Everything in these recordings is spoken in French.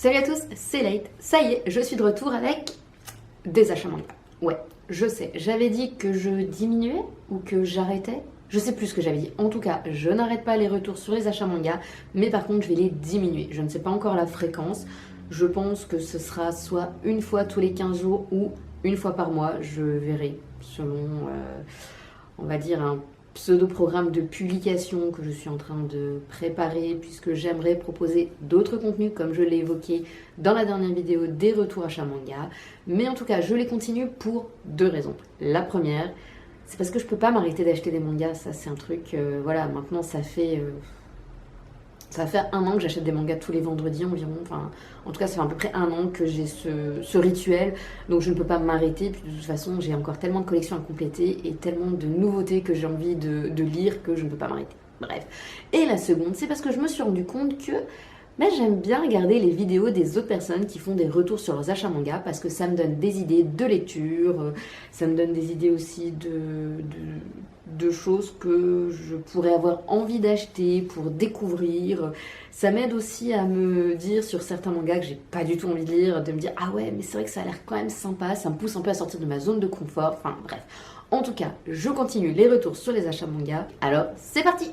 Salut à tous, c'est Late. Ça y est, je suis de retour avec des achats manga. Ouais, je sais, j'avais dit que je diminuais ou que j'arrêtais. Je sais plus ce que j'avais dit. En tout cas, je n'arrête pas les retours sur les achats manga, mais par contre, je vais les diminuer. Je ne sais pas encore la fréquence. Je pense que ce sera soit une fois tous les 15 jours ou une fois par mois. Je verrai selon, on va dire, un pseudo-programme de publication que je suis en train de préparer puisque j'aimerais proposer d'autres contenus comme je l'ai évoqué dans la dernière vidéo des retours achats manga. Mais en tout cas, je les continue pour deux raisons. La première, c'est parce que je peux pas m'arrêter d'acheter des mangas. Ça, c'est un truc, voilà, maintenant ça va faire un an que j'achète des mangas tous les vendredis environ. Enfin, en tout cas, ça fait à peu près un an que j'ai ce rituel. Donc, je ne peux pas m'arrêter. Puis, de toute façon, j'ai encore tellement de collections à compléter et tellement de nouveautés que j'ai envie de lire que je ne peux pas m'arrêter. Bref. Et la seconde, c'est parce que je me suis rendu compte que j'aime bien regarder les vidéos des autres personnes qui font des retours sur leurs achats manga parce que ça me donne des idées de lecture, ça me donne des idées aussi de choses que je pourrais avoir envie d'acheter pour découvrir. Ça m'aide aussi à me dire sur certains mangas que j'ai pas du tout envie de lire, de me dire ah ouais mais c'est vrai que ça a l'air quand même sympa, ça me pousse un peu à sortir de ma zone de confort, enfin bref. En tout cas, je continue les retours sur les achats manga, alors c'est parti!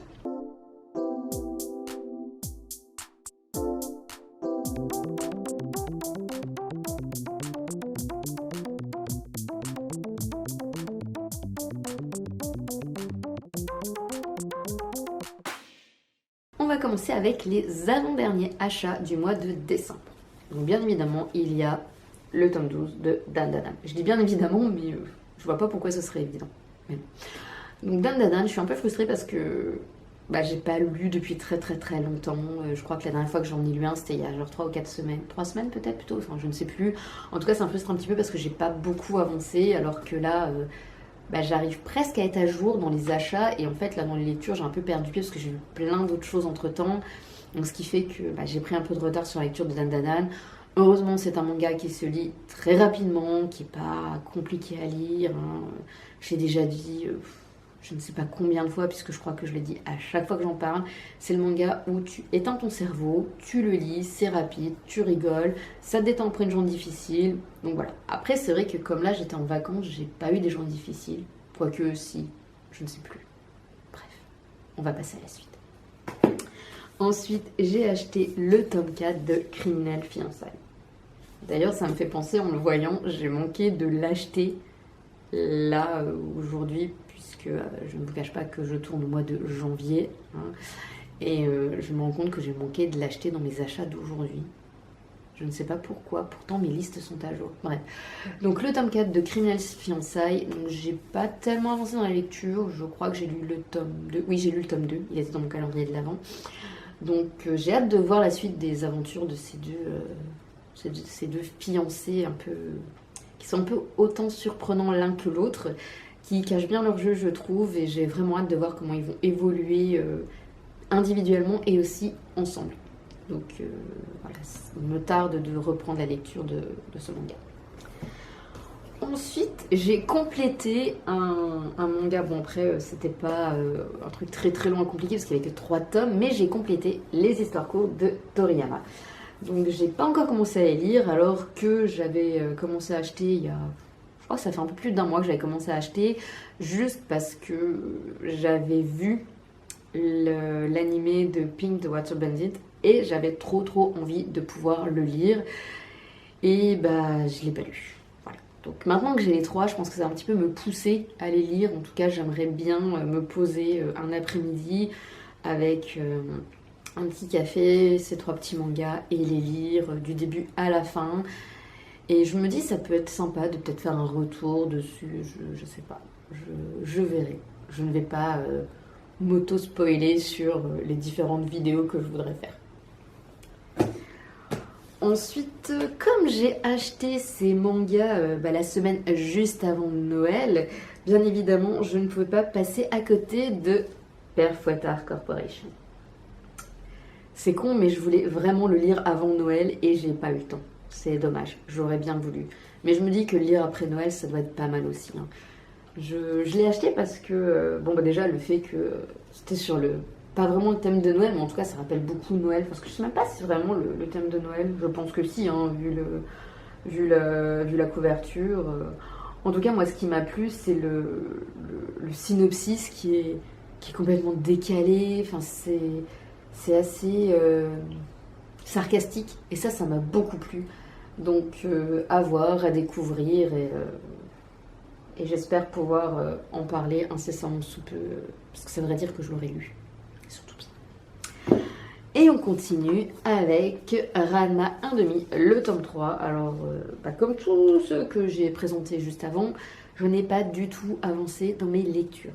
On va commencer avec les avant-derniers achats du mois de décembre. Donc bien évidemment, il y a le tome 12 de Dan Dan Dan. Je dis bien évidemment, mais je vois pas pourquoi ce serait évident. Mais bon. Donc Dan Dan Dan, je suis un peu frustrée parce que j'ai pas lu depuis très longtemps. Je crois que la dernière fois que j'en ai lu un, c'était il y a genre 3 ou 4 semaines. 3 semaines peut-être plutôt, enfin je ne sais plus. En tout cas, ça me frustre un petit peu parce que j'ai pas beaucoup avancé, alors que là... j'arrive presque à être à jour dans les achats et en fait là dans les lectures j'ai un peu perdu pied parce que j'ai eu plein d'autres choses entre temps, donc ce qui fait que j'ai pris un peu de retard sur la lecture de Dan Dan Dan. Heureusement c'est un manga qui se lit très rapidement, qui est pas compliqué à lire, hein. J'ai déjà dit je ne sais pas combien de fois puisque je crois que je l'ai dit à chaque fois que j'en parle, c'est le manga où tu éteins ton cerveau, tu le lis, c'est rapide, tu rigoles, ça te détend après une journée difficile, donc voilà. Après c'est vrai que comme là j'étais en vacances, j'ai pas eu des journées difficiles, quoique si, je ne sais plus. Bref, on va passer à la suite. Ensuite j'ai acheté le tome 4 de Criminel Fiançailles. D'ailleurs ça me fait penser en le voyant, j'ai manqué de l'acheter là aujourd'hui puisque je ne vous cache pas que je tourne au mois de janvier, hein, et je me rends compte que j'ai manqué de l'acheter dans mes achats d'aujourd'hui. Je ne sais pas pourquoi, pourtant mes listes sont à jour. Bref, donc le tome 4 de Criminel Fiançailles, j'ai pas tellement avancé dans la lecture, je crois que j'ai lu le tome 2, oui j'ai lu le tome 2, il était dans mon calendrier de l'avant. Donc j'ai hâte de voir la suite des aventures de ces deux fiancés un peu... qui sont un peu autant surprenants l'un que l'autre, qui cachent bien leur jeu je trouve, et j'ai vraiment hâte de voir comment ils vont évoluer individuellement et aussi ensemble. Donc voilà, il me tarde de reprendre la lecture de ce manga. Ensuite, j'ai complété un manga, bon après c'était pas un truc très long et compliqué parce qu'il n'y avait que 3 tomes, mais j'ai complété les histoires courtes de Toriyama. Donc j'ai pas encore commencé à les lire alors que j'avais commencé à acheter il y a... Je crois que ça fait un peu plus d'un mois que j'avais commencé à acheter, juste parce que j'avais vu l'animé de Pink the Water Bandit et j'avais trop envie de pouvoir le lire et je l'ai pas lu. Voilà. Donc maintenant que j'ai les 3, je pense que ça va un petit peu me pousser à les lire. En tout cas j'aimerais bien me poser un après-midi avec un petit café, ces 3 petits mangas et les lire du début à la fin. Et je me dis ça peut être sympa de peut-être faire un retour dessus, je sais pas, je verrai. Je ne vais pas m'auto-spoiler sur les différentes vidéos que je voudrais faire. Ensuite, comme j'ai acheté ces mangas la semaine juste avant Noël, bien évidemment je ne pouvais pas passer à côté de Père Fouettard Corporation. C'est con, mais je voulais vraiment le lire avant Noël et j'ai pas eu le temps. C'est dommage, j'aurais bien voulu. Mais je me dis que le lire après Noël, ça doit être pas mal aussi, hein. Je l'ai acheté parce que, déjà le fait que c'était sur le pas vraiment le thème de Noël, mais en tout cas ça rappelle beaucoup Noël, parce que je sais même pas si c'est vraiment le thème de Noël, je pense que si, hein, vu la couverture. En tout cas, moi ce qui m'a plu, c'est le synopsis qui est complètement décalé, enfin c'est assez sarcastique, et ça m'a beaucoup plu. Donc à voir, à découvrir, et j'espère pouvoir en parler incessamment sous peu, parce que ça voudrait dire que je l'aurais lu. Surtout bien. Et on continue avec Ranma 1/2, le tome 3. Alors, comme tous ceux que j'ai présentés juste avant, je n'ai pas du tout avancé dans mes lectures.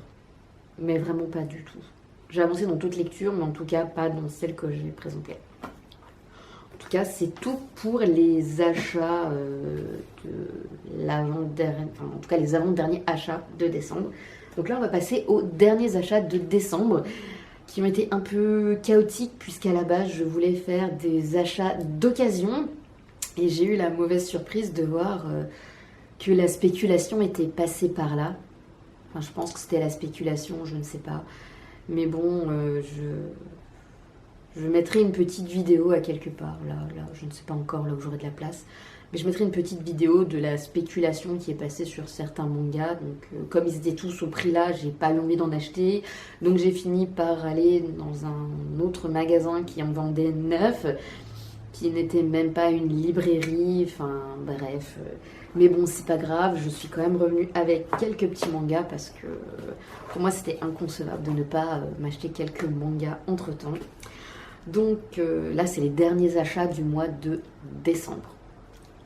Mais vraiment pas du tout. J'ai avancé dans toute lecture, mais en tout cas pas dans celle que j'ai présentée. En tout cas, c'est tout pour les achats de l'avant-dernier, enfin en tout cas les avant-derniers achats de décembre. Donc là, on va passer aux derniers achats de décembre qui ont été un peu chaotiques puisqu'à la base, je voulais faire des achats d'occasion et j'ai eu la mauvaise surprise de voir que la spéculation était passée par là. Enfin, je pense que c'était la spéculation, je ne sais pas. Mais bon, je mettrai une petite vidéo à quelque part, là, je ne sais pas encore, là où j'aurai de la place. Mais je mettrai une petite vidéo de la spéculation qui est passée sur certains mangas. Donc, comme ils étaient tous au prix là, j'ai pas eu envie d'en acheter. Donc, j'ai fini par aller dans un autre magasin qui en vendait 9, qui n'était même pas une librairie. Enfin, bref. Mais bon, c'est pas grave. Je suis quand même revenue avec quelques petits mangas parce que pour moi, c'était inconcevable de ne pas m'acheter quelques mangas entre-temps. Donc, là, c'est les derniers achats du mois de décembre.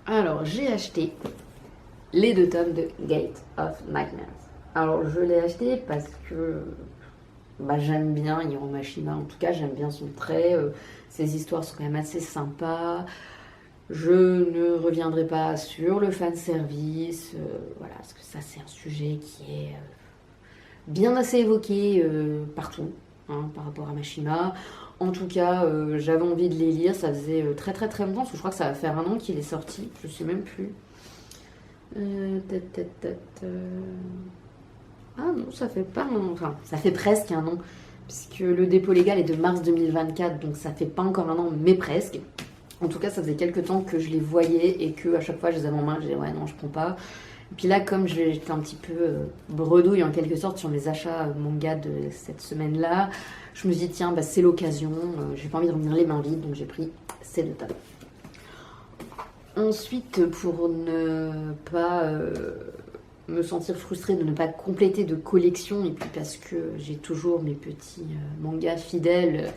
Alors, j'ai acheté les 2 tomes de Gate of Nightmares. Alors, je l'ai acheté parce que j'aime bien Hiromashima. En tout cas, j'aime bien son trait. Ses histoires sont quand même assez sympas. Je ne reviendrai pas sur le fanservice. Voilà, parce que ça, c'est un sujet qui est bien assez évoqué partout, hein, par rapport à Mashima. En tout cas, j'avais envie de les lire, ça faisait très très très longtemps, parce que je crois que ça va faire 1 an qu'il est sorti, je sais même plus. Ah non, ça fait pas 1 an, enfin, ça fait presque 1 an, puisque le dépôt légal est de mars 2024, donc ça fait pas encore 1 an, mais presque. En tout cas, ça faisait quelques temps que je les voyais et que à chaque fois je les avais en main, je disais ouais non, je prends pas. Et puis là, comme j'étais un petit peu bredouille en quelque sorte sur mes achats manga de cette semaine-là, je me suis dit tiens, c'est l'occasion, j'ai pas envie de revenir les mains vides, donc j'ai pris ces 2 tomes. Ensuite, pour ne pas me sentir frustrée de ne pas compléter de collection, et puis parce que j'ai toujours mes petits mangas fidèles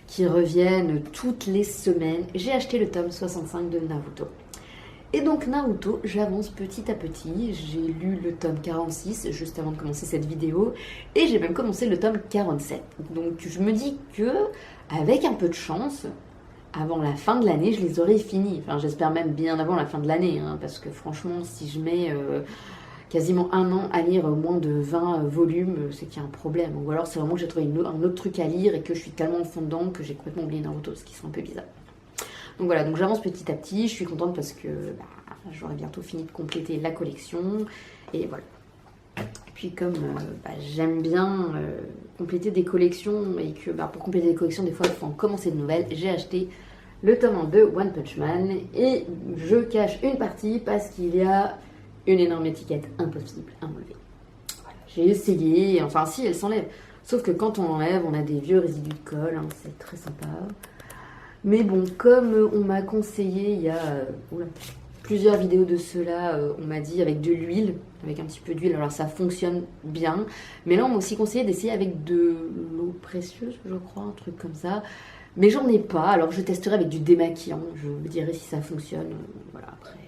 qui reviennent toutes les semaines, j'ai acheté le tome 65 de Naruto. Et donc Naruto, j'avance petit à petit, j'ai lu le tome 46 juste avant de commencer cette vidéo, et j'ai même commencé le tome 47. Donc je me dis que, avec un peu de chance, avant la fin de l'année, je les aurai finis. Enfin, j'espère même bien avant la fin de l'année, hein, parce que franchement, si je mets quasiment 1 an à lire moins de 20 volumes, c'est qu'il y a un problème. Ou alors c'est vraiment que j'ai trouvé un autre truc à lire et que je suis tellement en fond dedans que j'ai complètement oublié Naruto, ce qui serait un peu bizarre. Donc voilà, donc j'avance petit à petit, je suis contente parce que j'aurai bientôt fini de compléter la collection, et voilà. Et puis comme j'aime bien compléter des collections, et que pour compléter des collections, des fois il faut en commencer de nouvelles, j'ai acheté le tome 1 de One Punch Man, et je cache une partie parce qu'il y a une énorme étiquette impossible à enlever. Voilà, j'ai essayé, enfin si, elle s'enlève, sauf que quand on enlève, on a des vieux résidus de colle, hein, c'est très sympa. Mais bon, comme on m'a conseillé il y a plusieurs vidéos de cela, on m'a dit avec de l'huile, avec un petit peu d'huile, alors ça fonctionne bien. Mais là, on m'a aussi conseillé d'essayer avec de l'eau précieuse, je crois, un truc comme ça. Mais j'en ai pas, alors je testerai avec du démaquillant, je vous dirai si ça fonctionne. Voilà, après,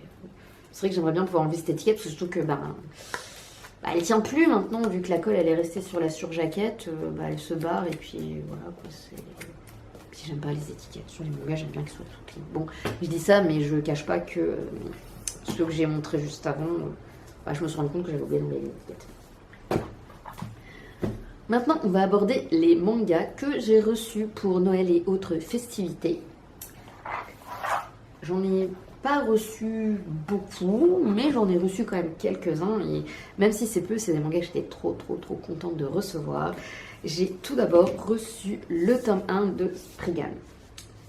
c'est vrai que j'aimerais bien pouvoir enlever cette étiquette, parce que je trouve que elle tient plus maintenant, vu que la colle elle est restée sur la surjaquette, elle se barre, et puis voilà, quoi, c'est... Si j'aime pas les étiquettes sur les mangas, j'aime bien qu'ils soient tout clean. Bon, je dis ça, mais je cache pas que ceux que j'ai montré juste avant, je me suis rendu compte que j'avais oublié d'enlever les étiquettes. Maintenant, on va aborder les mangas que j'ai reçus pour Noël et autres festivités. J'en ai pas reçu beaucoup, mais j'en ai reçu quand même quelques-uns. Et même si c'est peu, c'est des mangas que j'étais trop contente de recevoir. J'ai tout d'abord reçu le tome 1 de Spriggan.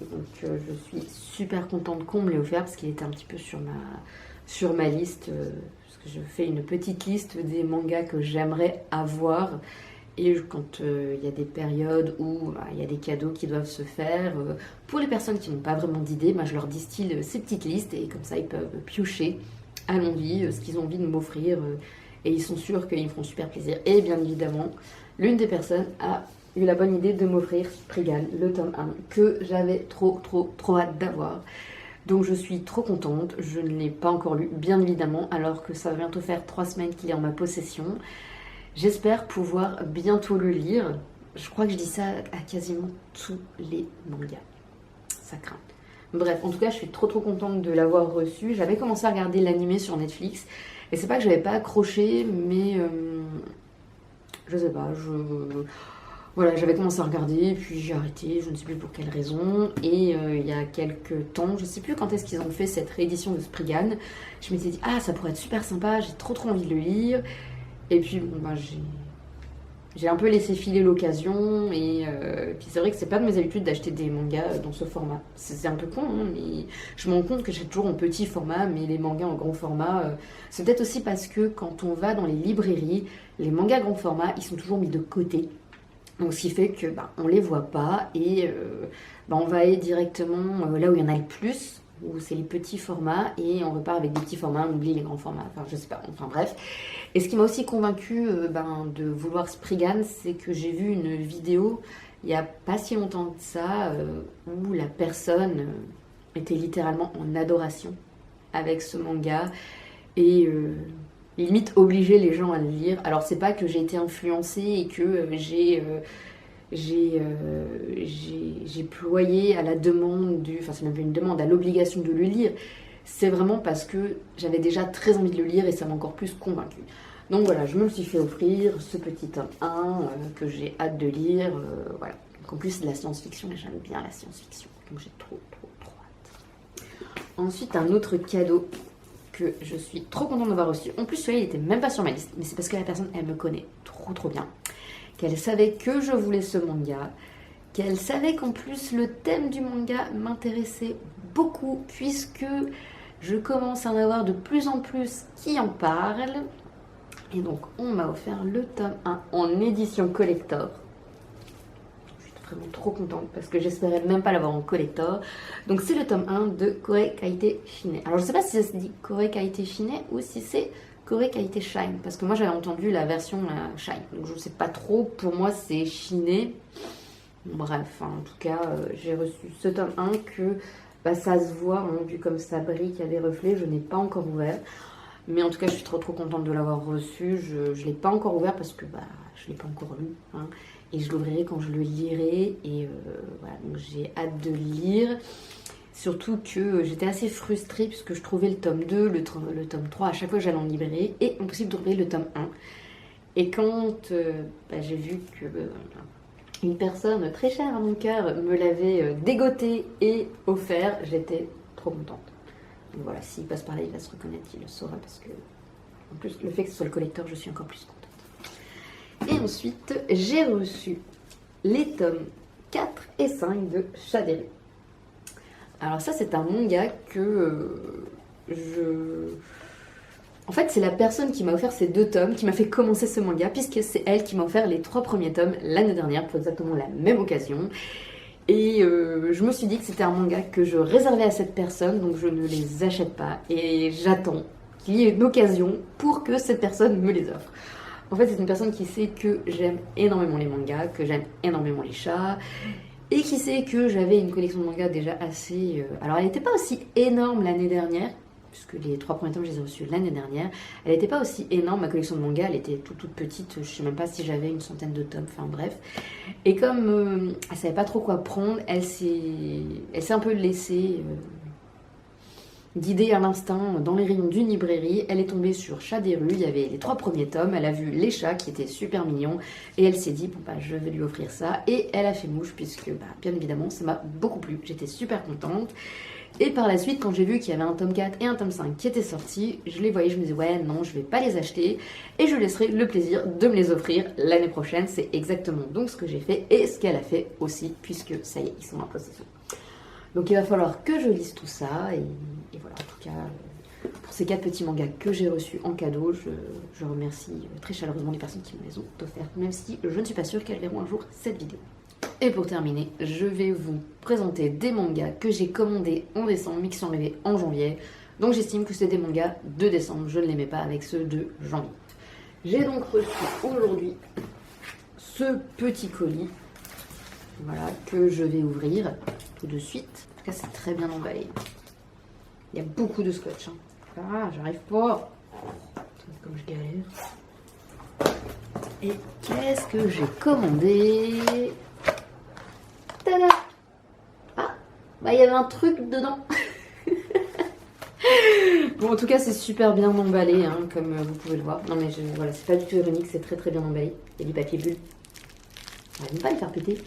Donc je suis super contente qu'on me l'ait offert parce qu'il était un petit peu sur ma liste. Parce que je fais une petite liste des mangas que j'aimerais avoir. Et quand il y a des périodes où il y a des cadeaux qui doivent se faire, pour les personnes qui n'ont pas vraiment d'idées, je leur distille ces petites listes et comme ça ils peuvent piocher à l'envie ce qu'ils ont envie de m'offrir et ils sont sûrs qu'ils me feront super plaisir. Et bien évidemment, l'une des personnes a eu la bonne idée de m'offrir Spriggan, le tome 1, que j'avais trop hâte d'avoir. Donc je suis trop contente, je ne l'ai pas encore lu, bien évidemment, alors que ça va bientôt faire 3 semaines qu'il est en ma possession. J'espère pouvoir bientôt le lire. Je crois que je dis ça à quasiment tous les mangas. Ça craint. Bref, en tout cas, je suis trop contente de l'avoir reçu. J'avais commencé à regarder l'animé sur Netflix. Et c'est pas que j'avais pas accroché, mais je sais pas, voilà, j'avais commencé à regarder, puis j'ai arrêté, je ne sais plus pour quelle raison. Et il y a quelques temps, je sais plus quand est-ce qu'ils ont fait cette réédition de Spriggan, je m'étais dit, ça pourrait être super sympa, j'ai trop envie de le lire. Et puis, j'ai un peu laissé filer l'occasion. Et puis, c'est vrai que c'est pas de mes habitudes d'acheter des mangas dans ce format. C'est un peu con, hein, mais je me rends compte que j'ai toujours en petit format, mais les mangas en grand format, c'est peut-être aussi parce que quand on va dans les librairies, les mangas grand format, ils sont toujours mis de côté. Donc, ce qui fait que on les voit pas et on va aller directement là où il y en a le plus, où c'est les petits formats, et on repart avec des petits formats, on oublie les grands formats, enfin je sais pas, enfin bref. Et ce qui m'a aussi convaincu de vouloir Spriggan, c'est que j'ai vu une vidéo il y a pas si longtemps que ça, où la personne était littéralement en adoration avec ce manga, et limite obligeait les gens à le lire. Alors c'est pas que j'ai été influencée et que j'ai ployé à la demande enfin c'est même pas une demande, à l'obligation de le lire. C'est vraiment parce que j'avais déjà très envie de le lire et ça m'a encore plus convaincue. Donc voilà, je me suis fait offrir ce petit tome 1 que j'ai hâte de lire. Voilà. Donc en plus c'est de la science-fiction et j'aime bien la science-fiction. Donc j'ai trop hâte. Ensuite un autre cadeau que je suis trop contente d'avoir reçu. En plus celui-là il était même pas sur ma liste, mais c'est parce que la personne elle me connaît trop bien. Qu'elle savait que je voulais ce manga, qu'elle savait qu'en plus le thème du manga m'intéressait beaucoup, puisque je commence à en avoir de plus en plus qui en parlent. Et donc on m'a offert le tome 1 en édition collector. Je suis vraiment trop contente parce que j'espérais même pas l'avoir en collector. Donc c'est le tome 1 de Kore Kaite Shine. Alors je sais pas si ça se dit Kore Kaite Shine ou si c'est Kore Kaite Shine, parce que moi j'avais entendu la version Shine, donc je sais pas trop, pour moi c'est Shine. Bref, en tout cas j'ai reçu ce tome 1 que ça se voit, hein, vu comme ça brille, qu'il y a des reflets, je n'ai pas encore ouvert. Mais en tout cas je suis trop contente de l'avoir reçu, je ne l'ai pas encore ouvert parce que je ne l'ai pas encore lu, hein, et je l'ouvrirai quand je le lirai, et voilà, donc j'ai hâte de le lire. Surtout que j'étais assez frustrée puisque je trouvais le tome 2, le tome 3 à chaque fois que j'allais en librairie, et impossible de trouver le tome 1. Et quand j'ai vu que une personne très chère à mon cœur me l'avait dégoté et offert, j'étais trop contente. Donc voilà, s'il passe par là, il va se reconnaître, il le saura, parce que en plus le fait que ce soit le collector, je suis encore plus contente. Et ensuite, j'ai reçu les tomes 4 et 5 de Chaderu. Alors ça c'est un manga que En fait c'est la personne qui m'a offert ces 2 tomes qui m'a fait commencer ce manga, puisque c'est elle qui m'a offert les 3 premiers tomes l'année dernière pour exactement la même occasion. Et je me suis dit que c'était un manga que je réservais à cette personne, donc je ne les achète pas et j'attends qu'il y ait une occasion pour que cette personne me les offre. En fait c'est une personne qui sait que j'aime énormément les mangas, que j'aime énormément les chats, et qui sait que j'avais une collection de mangas déjà assez... Alors elle n'était pas aussi énorme l'année dernière, puisque les 3 premiers tomes je les ai reçus l'année dernière. Elle n'était pas aussi énorme, ma collection de mangas, elle était toute petite, je ne sais même pas si j'avais une centaine de tomes, enfin bref. Et comme elle savait pas trop quoi prendre, elle s'est un peu laissée guidée à l'instinct dans les rayons d'une librairie. Elle est tombée sur Chaderu, il y avait les 3 premiers tomes, elle a vu les chats qui étaient super mignons, et elle s'est dit, je vais lui offrir ça, et elle a fait mouche, puisque bien évidemment ça m'a beaucoup plu, j'étais super contente. Et par la suite, quand j'ai vu qu'il y avait un tome 4 et un tome 5 qui étaient sortis, je les voyais, je me disais ouais non, je vais pas les acheter et je laisserai le plaisir de me les offrir l'année prochaine. C'est exactement donc ce que j'ai fait et ce qu'elle a fait aussi, puisque ça y est, ils sont en possession. Donc il va falloir que je lise tout ça et voilà, en tout cas, pour ces 4 petits mangas que j'ai reçus en cadeau, je remercie très chaleureusement les personnes qui me les ont offertes, même si je ne suis pas sûre qu'elles verront un jour cette vidéo. Et pour terminer, je vais vous présenter des mangas que j'ai commandés en décembre mais qui sont arrivés en janvier. Donc j'estime que c'est des mangas de décembre, je ne les mets pas avec ceux de janvier. J'ai donc reçu aujourd'hui ce petit colis, voilà, que je vais ouvrir tout de suite. En tout cas, c'est très bien emballé. Il y a beaucoup de scotch. Hein. Ah, j'arrive pas. Comme je galère. Et qu'est-ce que j'ai commandé? Tada! Ah, bah il y avait un truc dedans. Bon, en tout cas, c'est super bien emballé, hein, comme vous pouvez le voir. Non, mais voilà, c'est pas du tout ironique, c'est très très bien emballé. Il y a du papier bulle. On va même pas le faire péter.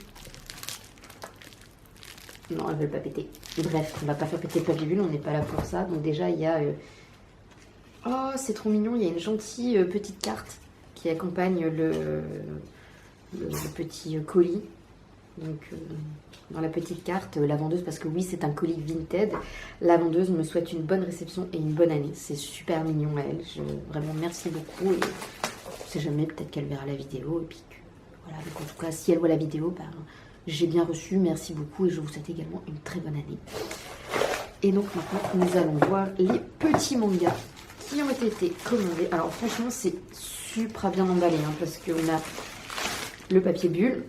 Non, elles veulent pas péter. Bref, on va pas faire péter le papier bulle, on n'est pas là pour ça. Donc déjà, il y a... Oh, c'est trop mignon, il y a une gentille petite carte qui accompagne le petit colis. Donc, dans la petite carte, la vendeuse, parce que oui, c'est un colis Vinted, la vendeuse me souhaite une bonne réception et une bonne année. C'est super mignon à elle. Vraiment, merci beaucoup. Et on sait jamais, peut-être qu'elle verra la vidéo. Et puis, voilà. Donc, en tout cas, si elle voit la vidéo, ben, j'ai bien reçu. Merci beaucoup. Et je vous souhaite également une très bonne année. Et donc, maintenant, nous allons voir les petits mangas qui ont été commandés. Alors, franchement, c'est super bien emballé, hein, parce qu'on a le papier bulle.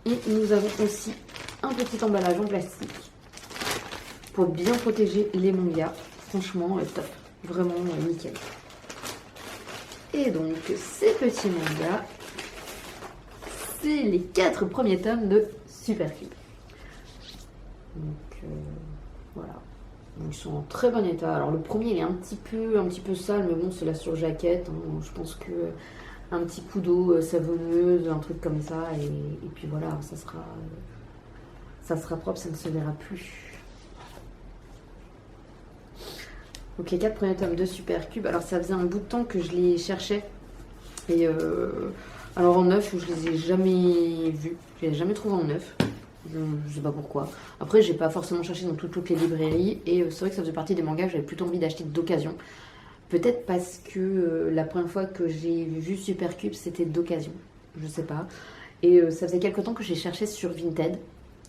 Et nous avons aussi un petit emballage en plastique pour bien protéger les mangas. Franchement, top. Vraiment nickel. Et donc, ces petits mangas, c'est les 4 premiers tomes de Supercube. Donc, voilà. Ils sont en très bon état. Alors, le premier, il est un petit peu sale, mais bon, c'est la surjaquette. Hein. Je pense que... un petit coup d'eau savonneuse, un truc comme ça, et puis voilà, ça sera propre, ça ne se verra plus. Donc les 4 premiers tomes de Supercube, alors ça faisait un bout de temps que je les cherchais, et alors en neuf, je les ai jamais vus, je les ai jamais trouvés en neuf, je sais pas pourquoi. Après, j'ai pas forcément cherché dans toutes les librairies, et c'est vrai que ça faisait partie des mangas que j'avais plutôt envie d'acheter d'occasion. Peut-être parce que la première fois que j'ai vu Supercube, c'était d'occasion. Je sais pas. Et ça faisait quelque temps que j'ai cherché sur Vinted.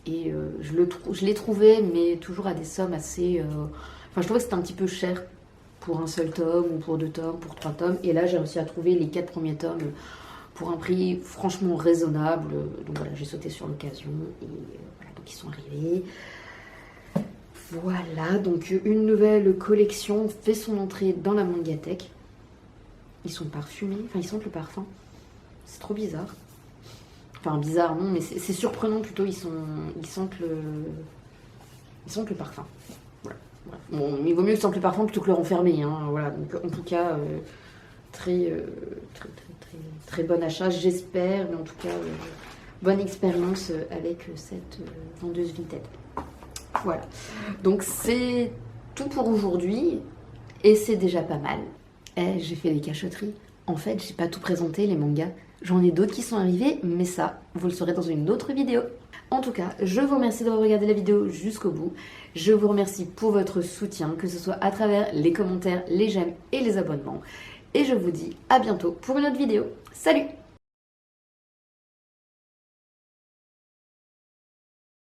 Et je l'ai trouvé, mais toujours à des sommes assez... Enfin, je trouvais que c'était un petit peu cher pour un seul tome, ou pour 2 tomes, pour 3 tomes. Et là, j'ai réussi à trouver les 4 premiers tomes pour un prix franchement raisonnable. Donc voilà, j'ai sauté sur l'occasion. Et voilà, donc ils sont arrivés. Voilà, donc une nouvelle collection fait son entrée dans la Mangatech. Ils sont parfumés, enfin ils sentent le parfum. C'est trop bizarre. Enfin bizarre non, mais c'est surprenant plutôt, ils sentent le parfum. Voilà. Bon, il vaut mieux qu'ils sentent le parfum plutôt que le renfermer. Hein. Voilà, donc en tout cas, très bon achat, j'espère, mais en tout cas, bonne expérience avec cette vendeuse Vinted. Voilà, donc c'est tout pour aujourd'hui et c'est déjà pas mal. J'ai fait des cachotteries. En fait, j'ai pas tout présenté les mangas. J'en ai d'autres qui sont arrivés, mais ça, vous le saurez dans une autre vidéo. En tout cas, je vous remercie d'avoir regardé la vidéo jusqu'au bout. Je vous remercie pour votre soutien, que ce soit à travers les commentaires, les j'aime et les abonnements. Et je vous dis à bientôt pour une autre vidéo. Salut!